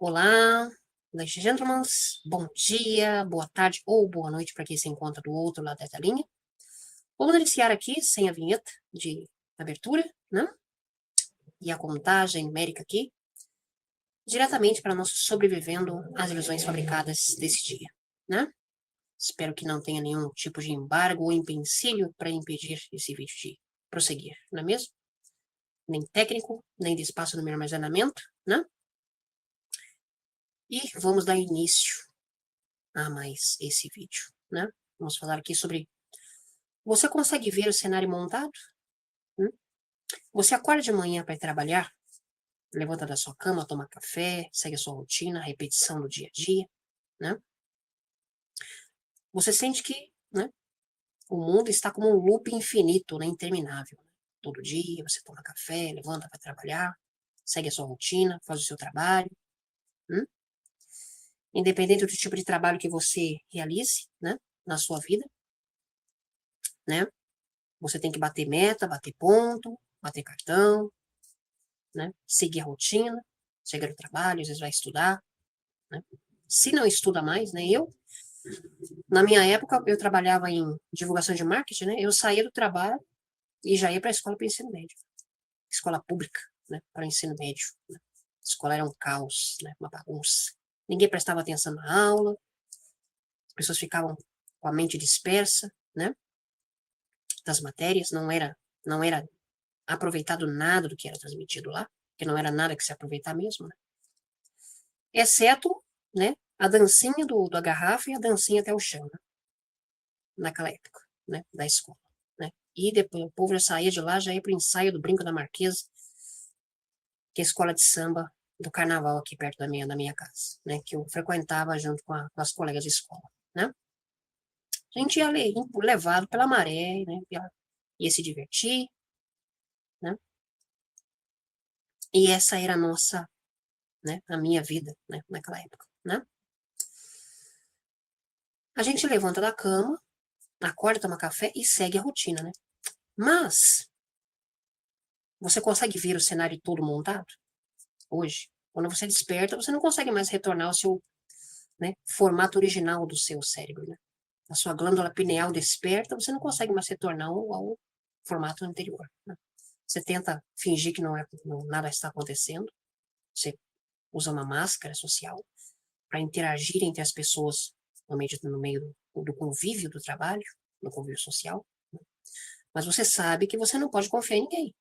Olá, ladies and gentlemen, bom dia, boa tarde ou boa noite para quem se encontra do outro lado da telinha. Vamos iniciar aqui sem a vinheta de abertura, né? E a contagem numérica aqui, diretamente para nós sobrevivendo às ilusões fabricadas desse dia, né? Espero que não tenha nenhum tipo de embargo ou empecilho para impedir esse vídeo de prosseguir, não é mesmo? Nem técnico, nem de espaço no meu armazenamento, né? E vamos dar início a mais esse vídeo, né? Vamos falar aqui sobre... Você consegue ver o cenário montado? Hum? Você acorda de manhã para ir trabalhar, levanta da sua cama, toma café, segue a sua rotina, repetição do dia a dia, né? Você sente que, né, o mundo está como um loop infinito, né, interminável. Todo dia você toma café, levanta para trabalhar, segue a sua rotina, faz o seu trabalho. Hum? Independente do tipo de trabalho que você realize, né, na sua vida, né? Você tem que bater meta, bater ponto, bater cartão, né? Seguir a rotina, chegar no trabalho, às vezes vai estudar, né? Se não estuda mais, né? Na minha época, eu trabalhava em divulgação de marketing, né? Eu saía do trabalho e já ia para a escola para ensino médio. Escola pública, né? Para ensino médio. Né? A escola era um caos, né? Uma bagunça. Ninguém prestava atenção na aula, as pessoas ficavam com a mente dispersa, né? Das matérias, não era aproveitado nada do que era transmitido lá, porque não era nada que se aproveitar mesmo, né? Exceto, né, a dancinha da garrafa e a dancinha até o chão, né, naquela época, né, da escola, né. E depois o povo já saía de lá, já ia para o ensaio do Brinco da Marquesa, que é a escola de samba do carnaval aqui perto da minha casa, né, que eu frequentava junto com as colegas de escola, né. A gente ia levado pela maré, né, ia se divertir, né, e essa era a minha vida, né, naquela época, né. A gente levanta da cama, acorda, toma café e segue a rotina, né. Mas você consegue ver o cenário todo montado hoje? Quando você desperta, você não consegue mais retornar ao seu, né, formato original do seu cérebro, né? A sua glândula pineal desperta, você não consegue mais retornar ao formato anterior, né? Você tenta fingir que nada está acontecendo, você usa uma máscara social para interagir entre as pessoas no meio do convívio do trabalho, no convívio social, né? Mas você sabe que você não pode confiar em ninguém,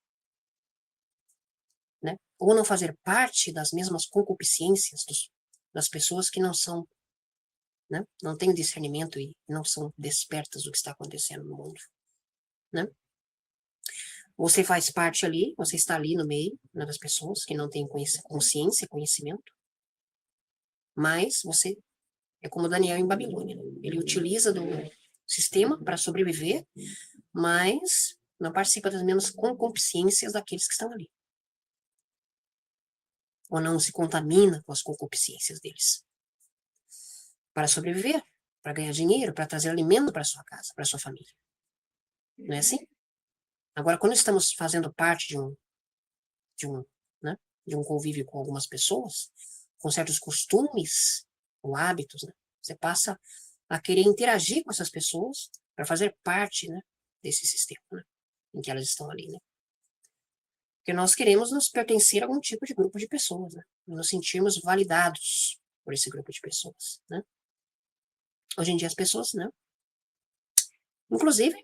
né? Ou não fazer parte das mesmas concupiscências das pessoas que não são, né? Não têm discernimento e não são despertas do que está acontecendo no mundo, né? Você faz parte ali, você está ali no meio, né, das pessoas que não têm consciência, conhecimento, mas você é como Daniel em Babilônia, né? Ele utiliza do sistema para sobreviver, mas não participa das mesmas concupiscências daqueles que estão ali. Ou não se contamina com as concupiscências deles. Para sobreviver, para ganhar dinheiro, para trazer alimento para sua casa, para sua família. Não é assim? Agora, quando estamos fazendo parte de um, né, de um convívio com algumas pessoas, com certos costumes ou hábitos, né, você passa a querer interagir com essas pessoas para fazer parte, né, desse sistema, né, em que elas estão ali, né? Porque nós queremos nos pertencer a algum tipo de grupo de pessoas, né? Nos sentirmos validados por esse grupo de pessoas, né? Hoje em dia as pessoas, né? Inclusive,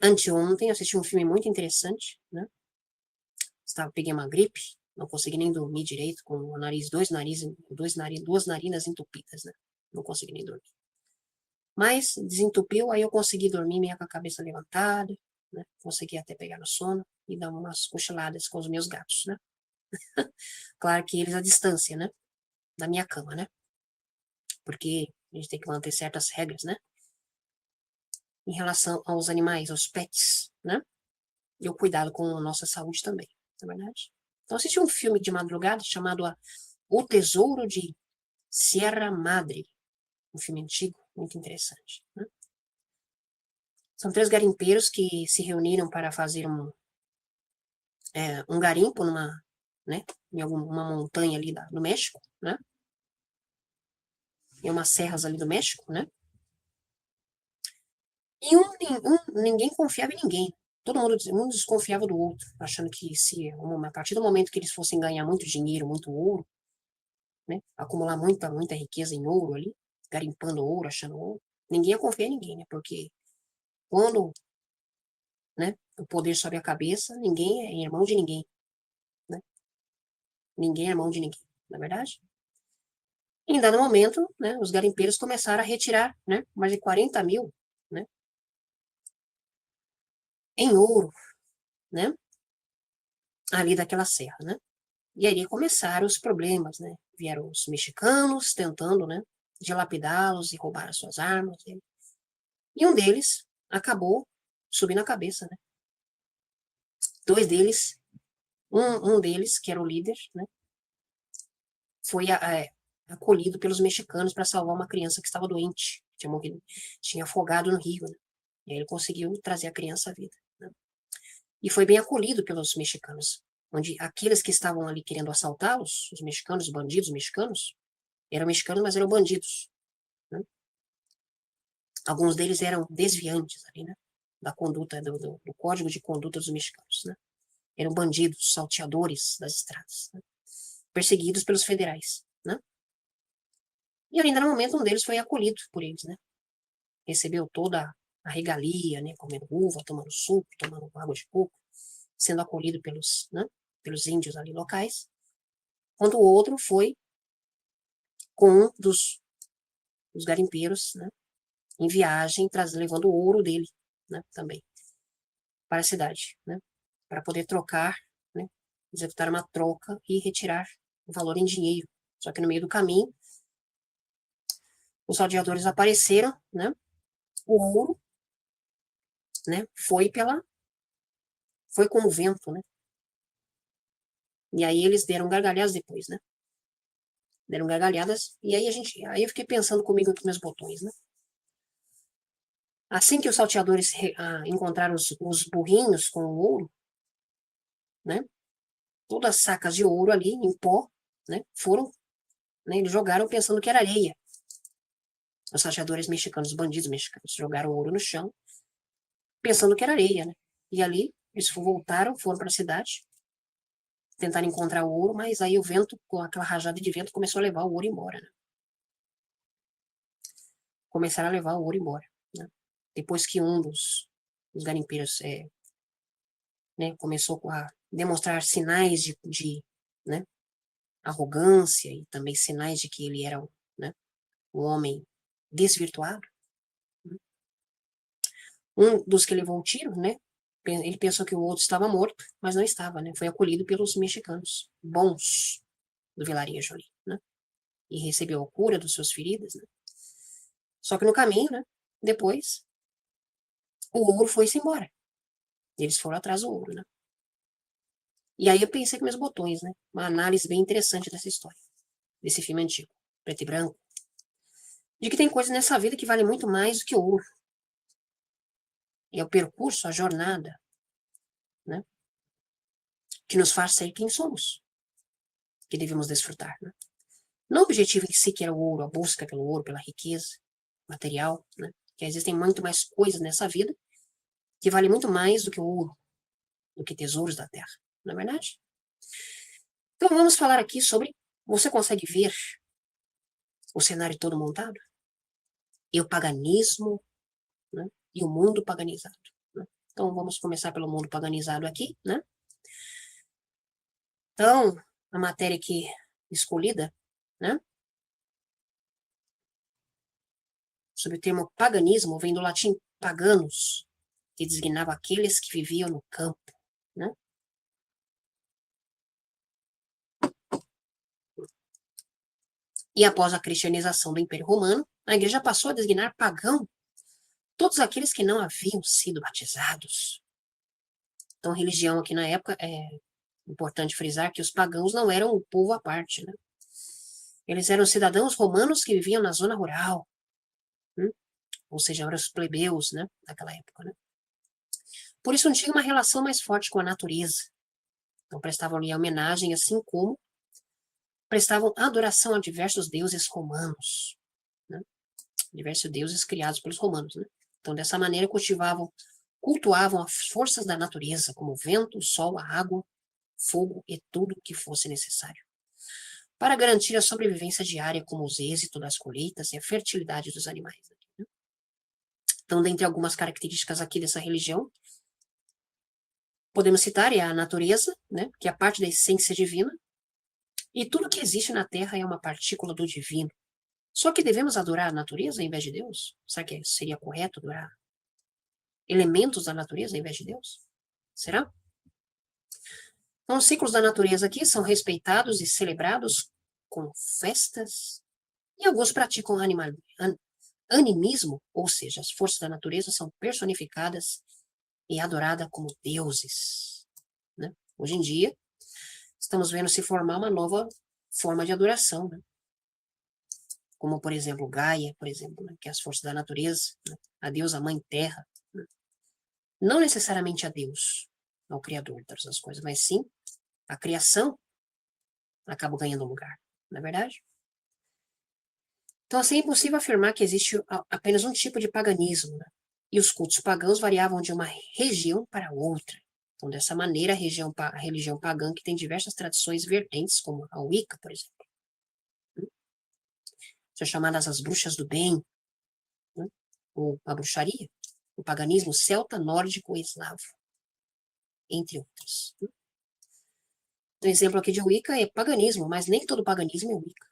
anteontem eu assisti um filme muito interessante, né? Peguei uma gripe, não consegui nem dormir direito, com o nariz, duas narinas entupidas, né? Não consegui nem dormir. Mas desentupiu, aí eu consegui dormir meio com a cabeça levantada, né? Consegui até pegar no sono e dar umas cochiladas com os meus gatos, né? Claro que eles à distância, né? Da minha cama, né? Porque a gente tem que manter certas regras, né? Em relação aos animais, aos pets, né? E o cuidado com a nossa saúde também, não é verdade? Então, assisti um filme de madrugada chamado O Tesouro de Sierra Madre, um filme antigo, muito interessante, né? São três garimpeiros que se reuniram para fazer um garimpo né? Em alguma montanha ali no México, né? Em umas serras ali do México, né? E ninguém confiava em ninguém. Todo mundo, um desconfiava do outro, achando que a partir do momento que eles fossem ganhar muito dinheiro, muito ouro, né? Acumular muita riqueza em ouro ali, garimpando ouro, achando ouro, ninguém ia confiar em ninguém, né? Porque quando, né, o poder sobe a cabeça, ninguém é irmão de ninguém, né? Ninguém é irmão de ninguém, não é verdade? Em dado momento, né, os garimpeiros começaram a retirar, né, mais de 40 mil, né, em ouro, né, ali daquela serra, né. E aí começaram os problemas, né. Vieram os mexicanos tentando, né, dilapidá-los e roubar as suas armas. E um deles acabou subindo a cabeça, né. Dois deles, um deles, que era o líder, né, foi acolhido pelos mexicanos para salvar uma criança que estava doente, tinha morrido, tinha afogado no rio, né. E aí ele conseguiu trazer a criança à vida, né. E foi bem acolhido pelos mexicanos, onde aqueles que estavam ali querendo assaltá-los, os mexicanos, os bandidos mexicanos, eram mexicanos, mas eram bandidos, né. Alguns deles eram desviantes ali, né, da conduta, do código de conduta dos mexicanos, né. Eram bandidos, salteadores das estradas, né, perseguidos pelos federais, né. E ainda no momento um deles foi acolhido por eles, né. Recebeu toda a regalia, né, comendo uva, tomando suco, tomando água de coco, sendo acolhido pelos, né, pelos índios ali locais, quando o outro foi com um dos garimpeiros, né, em viagem, levando o ouro dele, né, também, para a cidade, né, para poder trocar, né, executar uma troca e retirar o valor em dinheiro. Só que no meio do caminho, os salteadores apareceram, né, o ouro, né, foi com o vento, né, e aí eles deram gargalhadas depois, né, deram gargalhadas, e aí eu fiquei pensando comigo aqui meus botões, né. Assim que os salteadores encontraram os burrinhos com o ouro, né, todas as sacas de ouro ali em pó, né, foram, né, eles jogaram pensando que era areia. Os salteadores mexicanos, os bandidos mexicanos, jogaram o ouro no chão, pensando que era areia, né. E ali eles voltaram, foram para a cidade, tentaram encontrar o ouro, mas aí o vento, com aquela rajada de vento, começou a levar o ouro embora, né. Começaram a levar o ouro embora, né. Depois que um dos garimpeiros né, começou a demonstrar sinais né, arrogância e também sinais de que ele era, né, um homem desvirtuado. Um dos que levou o tiro, né, ele pensou que o outro estava morto, mas não estava, né, foi acolhido pelos mexicanos bons do vilarejo ali, né, e recebeu a cura das suas feridas, né. Só que no caminho, né, depois, o ouro foi-se embora. Eles foram atrás do ouro, né. E aí eu pensei com meus botões, né, uma análise bem interessante dessa história, desse filme antigo, preto e branco, de que tem coisas nessa vida que valem muito mais do que ouro. E é o percurso, a jornada, né, que nos faz ser quem somos, que devemos desfrutar, né. Não o objetivo em si, que era o ouro, a busca pelo ouro, pela riqueza material, né, que existem muito mais coisas nessa vida que valem muito mais do que o ouro, do que tesouros da terra, não é verdade? Então vamos falar aqui sobre, você consegue ver o cenário todo montado? E o paganismo, né, e o mundo paganizado, né. Então vamos começar pelo mundo paganizado aqui, né. Então, a matéria aqui escolhida, né, sobre o termo paganismo, vem do latim paganos, que designava aqueles que viviam no campo, né. E após a cristianização do Império Romano, a igreja passou a designar pagão todos aqueles que não haviam sido batizados. Então, religião aqui na época, é importante frisar que os pagãos não eram um povo à parte, né. Eles eram cidadãos romanos que viviam na zona rural, ou seja, eram os plebeus, né, daquela época, né. Por isso não tinha uma relação mais forte com a natureza. Então, prestavam-lhe homenagem, assim como prestavam adoração a diversos deuses romanos, né? Diversos deuses criados pelos romanos, né? Então, dessa maneira, cultuavam as forças da natureza, como o vento, o sol, a água, fogo e tudo que fosse necessário, para garantir a sobrevivência diária, como os êxitos das colheitas e a fertilidade dos animais. Né? Então, dentre algumas características aqui dessa religião, podemos citar a natureza, né, que é a parte da essência divina, e tudo que existe na Terra é uma partícula do divino. Só que devemos adorar a natureza em vez de Deus? Será que seria correto adorar elementos da natureza em vez de Deus? Será? Então, os ciclos da natureza aqui são respeitados e celebrados com festas, e alguns praticam animismo, ou seja, as forças da natureza são personificadas e adoradas como deuses. Né? Hoje em dia, estamos vendo se formar uma nova forma de adoração, né? Como, por exemplo, Gaia, por exemplo, né? Que é as forças da natureza, né? A deusa mãe terra. Né? Não necessariamente a Deus, ao Criador de todas as coisas, mas sim a criação acaba ganhando lugar, não é verdade? Então, assim, é impossível afirmar que existe apenas um tipo de paganismo, né? E os cultos pagãos variavam de uma região para outra. Então, dessa maneira, a religião pagã, que tem diversas tradições vertentes, como a Wicca, por exemplo, né? São chamadas as bruxas do bem, né? Ou a bruxaria, o paganismo celta, nórdico e eslavo, entre outros. Né? Um exemplo aqui de Wicca é paganismo, mas nem todo paganismo é Wicca.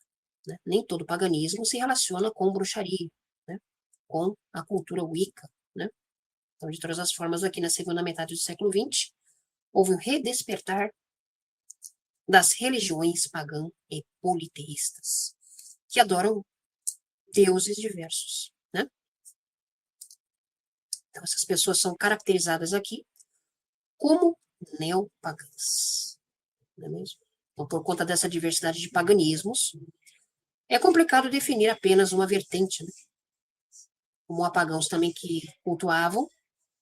Né? Nem todo paganismo se relaciona com bruxaria, né? Com a cultura Wicca. Né? Então, de todas as formas, aqui na segunda metade do século XX, houve um redespertar das religiões pagãs e politeístas, que adoram deuses diversos. Né? Então, essas pessoas são caracterizadas aqui como neopagãs. Não é mesmo? Então, por conta dessa diversidade de paganismos, é complicado definir apenas uma vertente, né? Como há pagãos também que cultuavam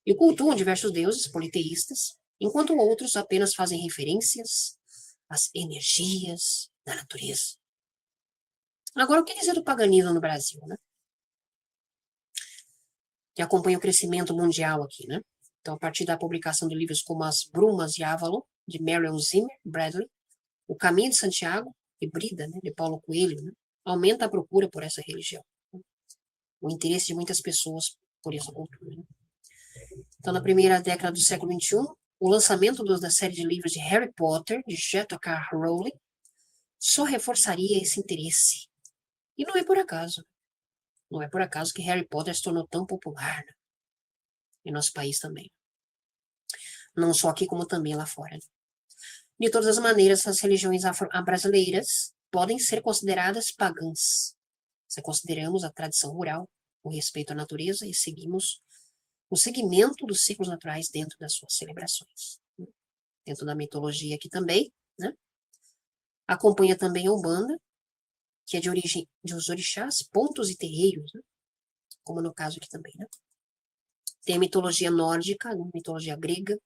e cultuam diversos deuses politeístas, enquanto outros apenas fazem referências às energias da natureza. Agora, o que dizer do paganismo no Brasil, né? Que acompanha o crescimento mundial aqui, né? Então, a partir da publicação de livros como As Brumas de Avalon, de Marion Zimmer Bradley, O Caminho de Santiago e Brida, né, de Paulo Coelho, né? Aumenta a procura por essa religião, né? O interesse de muitas pessoas por essa cultura. Né? Então, na primeira década do século XXI, o lançamento da série de livros de Harry Potter, de J.K. Rowling, só reforçaria esse interesse. E não é por acaso. Não é por acaso que Harry Potter se tornou tão popular, né? Em nosso país também. Não só aqui, como também lá fora. Né? De todas as maneiras, as religiões brasileiras podem ser consideradas pagãs. Se consideramos a tradição rural, o respeito à natureza e seguimos o seguimento dos ciclos naturais dentro das suas celebrações. Né? Dentro da mitologia aqui também, né? Acompanha também a Umbanda, que é de origem dos orixás, pontos e terreiros, né? Como no caso aqui também, né? Tem a mitologia nórdica, a mitologia grega,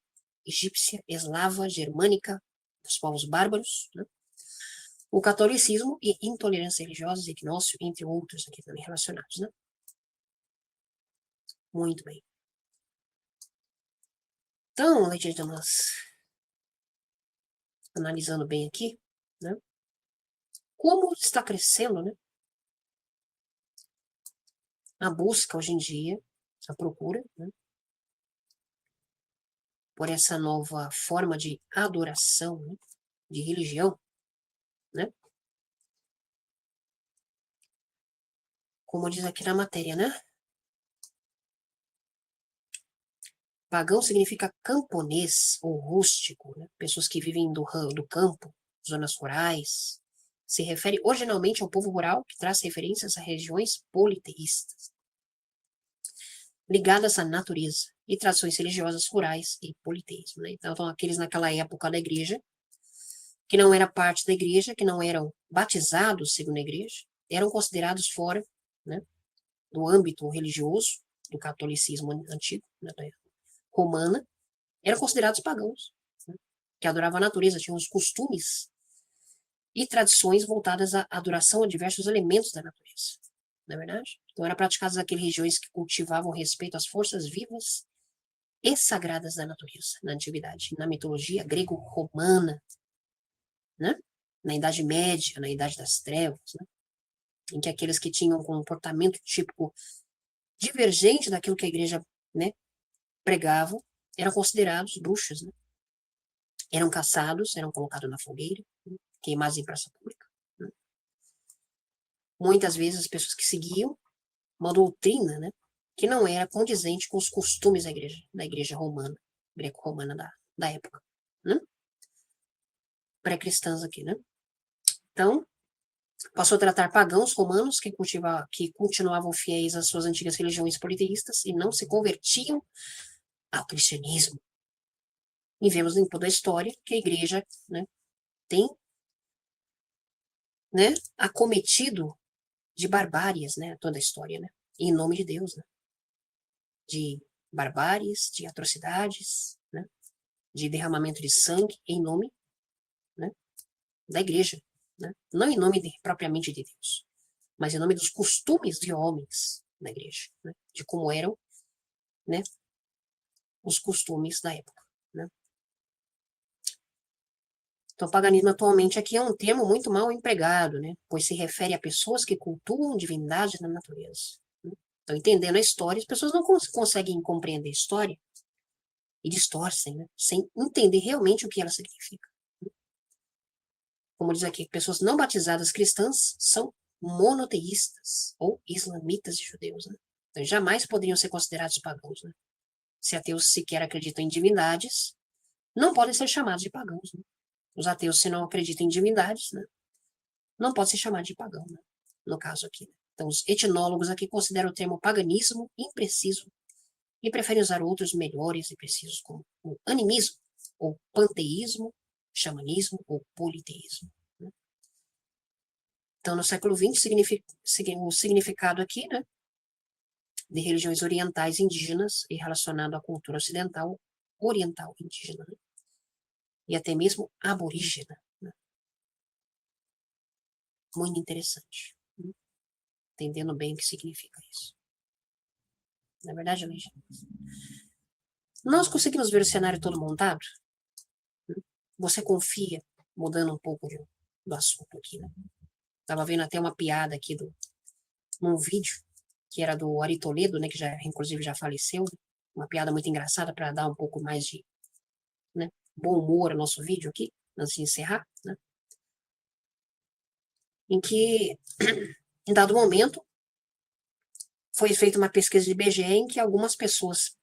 egípcia, eslava, germânica, dos povos bárbaros, né? O catolicismo e intolerância religiosa, equinócio, entre outros aqui também relacionados, né? Muito bem. Então, Letícia Damas, analisando bem aqui, né? Como está crescendo, né? A busca hoje em dia, a procura, né? Por essa nova forma de adoração, né? De religião, né? Como diz aqui na matéria, né? Pagão significa camponês ou rústico, né? Pessoas que vivem do campo, zonas rurais. Se refere originalmente ao povo rural, que traz referências a regiões politeístas, ligadas à natureza e tradições religiosas rurais e politeísmo. Né? Então, aqueles naquela época da igreja, que não era parte da igreja, que não eram batizados segundo a igreja, eram considerados fora, né, do âmbito religioso, do catolicismo antigo, né, romana, eram considerados pagãos, né, que adorava a natureza, tinham os costumes e tradições voltadas à adoração a diversos elementos da natureza, não é verdade? Então, eram praticadas aquelas regiões que cultivavam respeito às forças vivas e sagradas da natureza, na antiguidade, na mitologia grego-romana, né? Na Idade Média, na Idade das Trevas, né? Em que aqueles que tinham um comportamento típico divergente daquilo que a igreja, né, pregava, eram considerados bruxas, né? Eram caçados, eram colocados na fogueira, né? Queimados em praça pública. Né? Muitas vezes as pessoas que seguiam uma doutrina, né, que não era condizente com os costumes da igreja romana, greco-romana da época, né? Pré-cristãs aqui, né? Então, passou a tratar pagãos romanos que continuavam fiéis às suas antigas religiões politeístas e não se convertiam ao cristianismo. E vemos em toda a história que a igreja, né, tem, né, acometido de barbáries, né, toda a história, né, em nome de Deus, né, de barbáries, de atrocidades, né, de derramamento de sangue em nome, né, da igreja, né, não em nome propriamente de Deus, mas em nome dos costumes de homens da igreja, né, de como eram, né, os costumes da época, né. Então, paganismo atualmente aqui é um termo muito mal empregado, né, pois se refere a pessoas que cultuam divindades na natureza. Né? Então, entendendo a história, as pessoas não conseguem compreender a história e distorcem, né, sem entender realmente o que ela significa. Como diz aqui, pessoas não batizadas cristãs são monoteístas ou islamitas e judeus. Né? Então, jamais poderiam ser considerados pagãos. Né? Se ateus sequer acreditam em divindades, não podem ser chamados de pagãos. Né? Os ateus, se não acreditam em divindades, né, não pode ser chamado de pagão, né, no caso aqui. Né? Então, os etnólogos aqui consideram o termo paganismo impreciso e preferem usar outros melhores e precisos, como o animismo, ou panteísmo, xamanismo ou politeísmo. Né? Então, no século XX, o significado aqui, né, de religiões orientais indígenas e relacionado à cultura ocidental, oriental indígena, né? E até mesmo aborígena. Né? Muito interessante. Né? Entendendo bem o que significa isso. Na verdade, nós conseguimos ver o cenário todo montado? Né? Você confia, mudando um pouco do assunto aqui, né? Tava vendo até uma piada aqui num vídeo, que era do Ari Toledo, né, que já, inclusive já faleceu, né? Uma piada muito engraçada para dar um pouco mais de, né, bom humor ao nosso vídeo aqui, antes de encerrar, né? Em que, em dado momento, foi feita uma pesquisa de IBGE em que algumas pessoas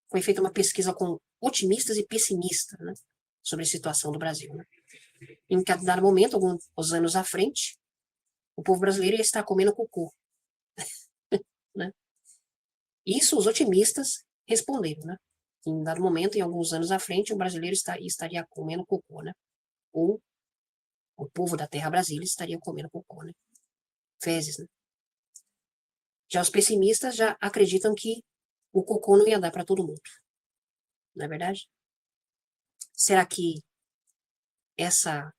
foi feita uma pesquisa com otimistas e pessimistas, né, sobre a situação do Brasil. Né? Em cada dado momento, alguns anos à frente, o povo brasileiro ia estar comendo cocô. Né? Isso os otimistas responderam. Né? Em dado momento, em alguns anos à frente, o brasileiro estaria comendo cocô. Né? Ou o povo da terra Brasília estaria comendo cocô. Né? Fezes. Né? Já os pessimistas já acreditam que o cocô não ia dar para todo mundo. Não é verdade? Será que essa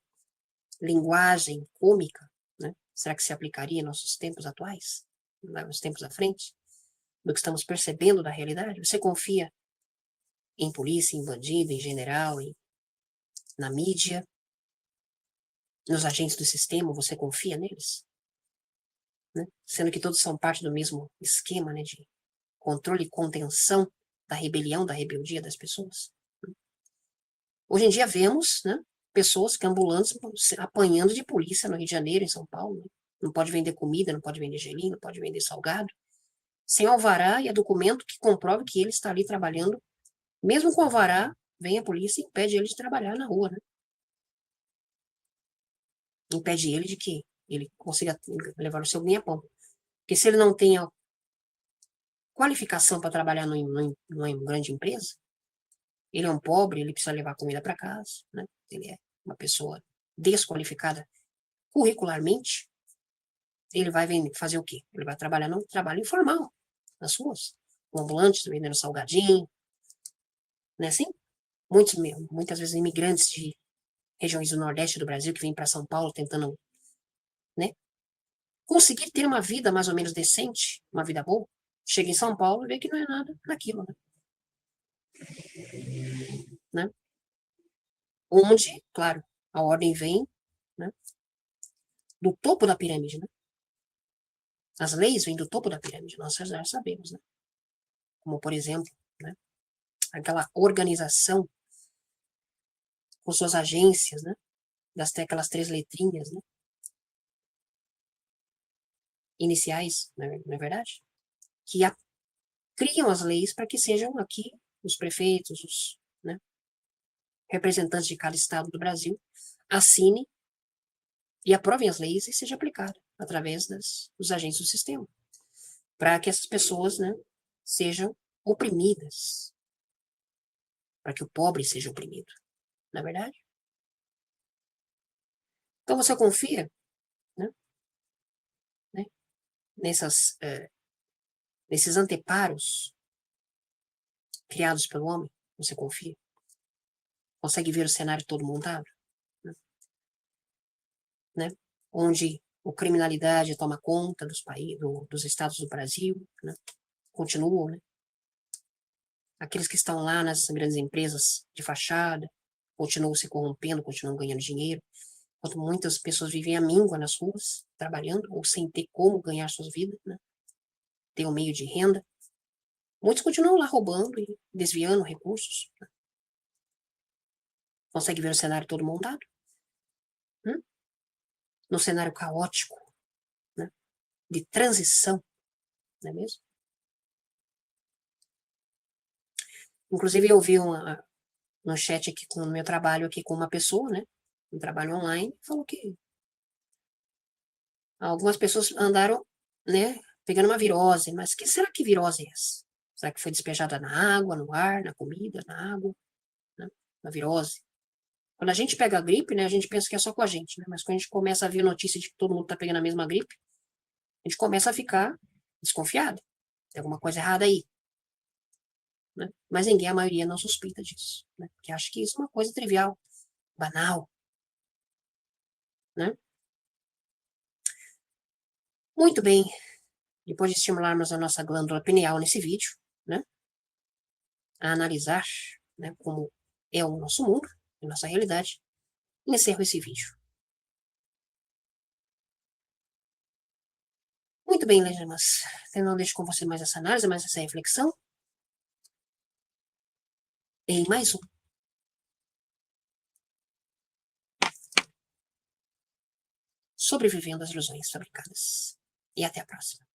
linguagem cômica, né, será que se aplicaria em nossos tempos atuais? Nos tempos à frente? Do que estamos percebendo da realidade? Você confia em polícia, em bandido, em general, na mídia, nos agentes do sistema? Você confia neles? Né? Sendo que todos são parte do mesmo esquema, né, de controle e contenção da rebelião, da rebeldia das pessoas. Hoje em dia vemos, né, pessoas que ambulantes apanhando de polícia no Rio de Janeiro, em São Paulo. Né? Não pode vender comida, não pode vender gelinho, não pode vender salgado, sem alvará e documento que comprove que ele está ali trabalhando. Mesmo com alvará, vem a polícia e impede ele de trabalhar na rua. Né? Impede ele de que ele consiga levar o seu ganha-pão. Porque se ele não tem a qualificação para trabalhar numa grande empresa, ele é um pobre, ele precisa levar comida para casa, né? Ele é uma pessoa desqualificada curricularmente, ele vai fazer o quê? Ele vai trabalhar no trabalho informal, nas ruas, com ambulantes, vendendo salgadinho, não é assim? muitas vezes imigrantes de regiões do Nordeste do Brasil que vêm para São Paulo tentando, né, conseguir ter uma vida mais ou menos decente, uma vida boa, chega em São Paulo e vê que não é nada naquilo, né? Onde, claro, a ordem vem, né, do topo da pirâmide, né? As leis vêm do topo da pirâmide, nós já sabemos, né? Como, por exemplo, né, aquela organização com suas agências, né? Aquelas 3 letrinhas, né? Iniciais, não é verdade? Que criam as leis para que sejam aqui os prefeitos, os, né, representantes de cada estado do Brasil, assinem e aprovem as leis e seja aplicada através dos agentes do sistema, para que essas pessoas, né, sejam oprimidas, para que o pobre seja oprimido, não é verdade? Então você confia, né, né, nesses anteparos criados pelo homem? Você confia? Consegue ver o cenário todo montado? Né? Né? Onde a criminalidade toma conta dos estados do Brasil, né? Continuam, né? Aqueles que estão lá nas grandes empresas de fachada continuam se corrompendo, continuam ganhando dinheiro, enquanto muitas pessoas vivem à míngua nas ruas, trabalhando ou sem ter como ganhar suas vidas, né? Ter um meio de renda. Muitos continuam lá roubando e desviando recursos. Né? Consegue ver o cenário todo montado? No cenário caótico, né? De transição, não é mesmo? Inclusive, eu vi no chat aqui com o meu trabalho aqui com uma pessoa, né? Um trabalho online, falou que algumas pessoas andaram, né? Pegando uma virose, mas será que virose é essa? Será que foi despejada na água, no ar, na comida, na água, né? Na virose? Quando a gente pega a gripe, né? A gente pensa que é só com a gente, né? Mas quando a gente começa a ver notícia de que todo mundo tá pegando a mesma gripe, a gente começa a ficar desconfiado. Tem alguma coisa errada aí. Né? Mas ninguém, a maioria, não suspeita disso, né? Porque acha que isso é uma coisa trivial, banal, né? Muito bem, depois de estimularmos a nossa glândula pineal nesse vídeo, né? A analisar, né, como é o nosso mundo, a nossa realidade, encerro esse vídeo. Muito bem, Legemas. Eu não deixo com você mais essa análise, mais essa reflexão. Em mais um. Sobrevivendo às ilusões fabricadas. E até a próxima.